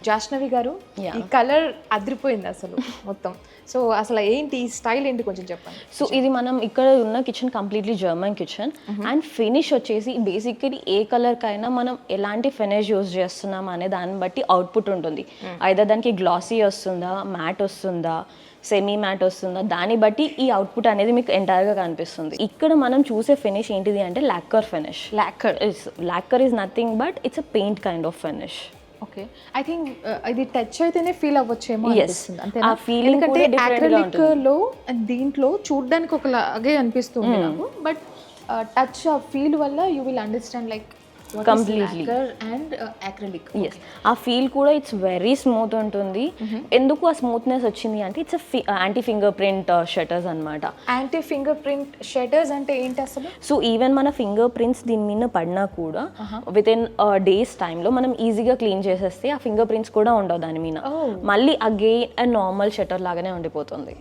జాష్నవి గారు, ఈ కలర్ అదిరిపోయింది అసలు మొత్తం. సో అసలు ఏంటి ఈ స్టైల్ ఏంటి కొంచెం చెప్పండి. సో ఇది మనం ఇక్కడ ఉన్న kitchen completely German kitchen and finish వచ్చేసి బేసిక్లీ ఏ కలర్కైనా మనం ఎలాంటి ఫినిష్ యూజ్ చేస్తున్నాం అనే దాన్ని బట్టి అవుట్పుట్ ఉంటుంది. అయితే దానికి గ్లాసీ వస్తుందా, మ్యాట్ వస్తుందా, సెమీ మ్యాట్ వస్తుందా, దాన్ని బట్టి ఈ అవుట్పుట్ అనేది మీకు ఎంటైర్గా కనిపిస్తుంది. ఇక్కడ మనం చూసే ఫినిష్ ఏంటిది అంటే lacquer finish. Lacquer is nothing but it's a paint kind of finish. Okay, I think ఇది టచ్ అయితేనే ఫీల్ అవ్వచ్చేమో అనిపిస్తుంది. ఆ ఫీలింగ్ ఎందుకంటే అక్రిలిక్ లో దీంట్లో చూడడానికి ఒకలాగే అనిపిస్తుంది నాకు, బట్ టచ్ ఆ ఫీల్ వల్ల you will understand like completely and acrylic. Yes, ఆ ఫీల్ కూడా ఇట్స్ వెరీ స్మూత్ ఉంటుంది. ఎందుకు ఆ స్మూత్నెస్ వచ్చింది అంటే it's anti finger print shutters అనమాట. యాంటీ ఫింగర్ ప్రింట్ షట్టర్స్ అంటే ఏంటి అసలు? సో ఈవెన్ మన ఫింగర్ ప్రింట్స్ దీని మీద పడినా కూడా విత్ ఇన్ డేస్ టైంలో మనం ఈజీగా క్లీన్ చేసేస్తే ఆ ఫింగర్ ప్రింట్స్ కూడా ఉండవు దాని మీద. మళ్ళీ అగైన్ నార్మల్ షట్టర్ లాగానే ఉండిపోతుంది.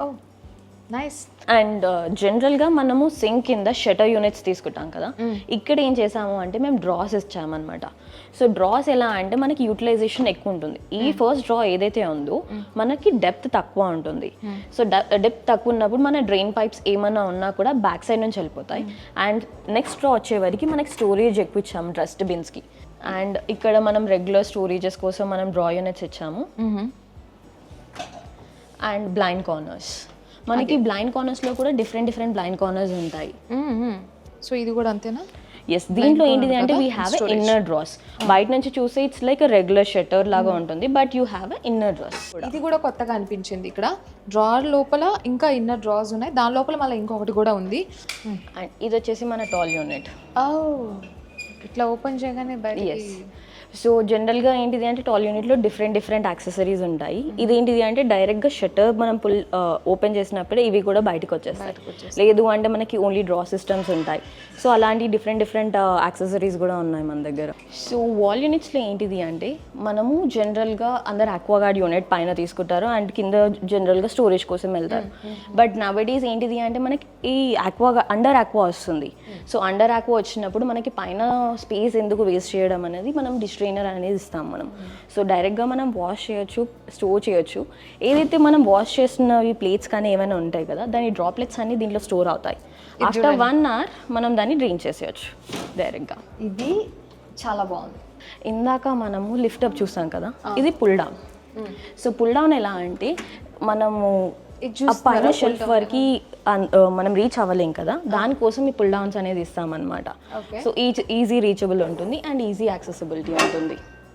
నైస్. అండ్ జనరల్గా మనము సింక్ కింద షటర్ యూనిట్స్ తీసుకుంటాం కదా, ఇక్కడ ఏం చేసాము అంటే మేము డ్రాస్ ఇచ్చామన్నమాట. సో డ్రాస్ ఎలా అంటే మనకి యూటిలైజేషన్ ఎక్కువ ఉంటుంది. ఈ ఫస్ట్ డ్రా ఏదైతే ఉందో మనకి డెప్త్ తక్కువ ఉంటుంది. సో డెప్త్ తక్కువ ఉన్నప్పుడు మన డ్రైన్ పైప్స్ ఏమైనా ఉన్నా కూడా బ్యాక్ సైడ్ నుంచి వెళ్ళిపోతాయి. అండ్ నెక్స్ట్ డ్రా వచ్చేవరకు మనకి స్టోరేజ్ ఎక్కువ ఇచ్చాము డస్ట్ బిన్స్కి. అండ్ ఇక్కడ మనం రెగ్యులర్ స్టోరేజెస్ కోసం మనం డ్రా యూనిట్స్ ఇచ్చాము. అండ్ బ్లైండ్ కార్నర్స్, మనకి బ్లైండ్ కార్నర్స్లో కూడా డిఫరెంట్ బ్లైండ్ కార్నర్స్ ఉంటాయి. సో ఇది కూడా అంతేనా? ఎస్, దీంట్లో ఏంటిది అంటే we have a inner drawers. బయట నుంచి చూస్తే it's like a regular shutter లాగా ఉంటుంది, but you have a inner drawers. ఇది కూడా కొత్తగా అనిపించింది. ఇక్కడ డ్రార్ లోపల ఇంకా ఇన్నర్ డ్రాస్ ఉన్నాయి, దాని లోపల మళ్ళీ ఇంకొకటి కూడా ఉంది. అండ్ ఇది వచ్చేసి మన టాల్ యూనిట్. ఇట్లా ఓపెన్ చేయగానే బయట. సో జనరల్గా ఏంటిది అంటే టాల్ యూనిట్లో డిఫరెంట్ యాక్సెసరీస్ ఉంటాయి. ఇదేంటిది అంటే డైరెక్ట్గా షట్టర్ మనం ఓపెన్ చేసినప్పుడే ఇవి కూడా బయటకు వచ్చేస్తాయి. లేదు అంటే మనకి ఓన్లీ డ్రా సిస్టమ్స్ ఉంటాయి. సో అలాంటి డిఫరెంట్ యాక్సెసరీస్ కూడా ఉన్నాయి మన దగ్గర. సో వాల్ యూనిట్స్లో ఏంటిది అంటే మనము జనరల్గా అందరు ఆక్వాగార్డ్ యూనిట్ పైన తీసుకుంటారు అండ్ కింద జనరల్గా స్టోరేజ్ కోసం వెళ్తారు. బట్ నవడేస్ ఏంటిది అంటే మనకి ఈ అండర్ ఆక్వా వస్తుంది. సో అండర్ ఆక్వా వచ్చినప్పుడు మనకి పైన స్పేస్ ఎందుకు వేస్ట్ చేయడం అనేది మనం స్ట్రైనర్ అనేది ఇస్తాం మనం. సో డైరెక్ట్గా మనం వాష్ చేయొచ్చు, స్టోర్ చేయొచ్చు. ఏదైతే మనం వాష్ చేస్తున్నవి ప్లేట్స్ కానీ ఏమైనా ఉంటాయి కదా, దాని డ్రాప్లెట్స్ అన్ని దీంట్లో స్టోర్ అవుతాయి. ఆఫ్టర్ 1 hour మనం దాన్ని డ్రైన్ చేసేయచ్చు డైరెక్ట్గా. ఇది చాలా బాగుంది. ఇందాక మనము లిఫ్ట్ అప్ చూసాం కదా, ఇది pull down. So pull down ఎలా అంటే మనము పైన షెల్ఫ్ వరకు మనం రీచ్ అవ్వలేం కదా, దానికోసం ఈ పుల్ డౌన్స్ అనేది ఇస్తామన్నమాట. సో ఈజీ రీచబుల్ ఉంటుంది అండ్ ఈజీ యాక్సెసిబిలిటీ ఉంటుంది.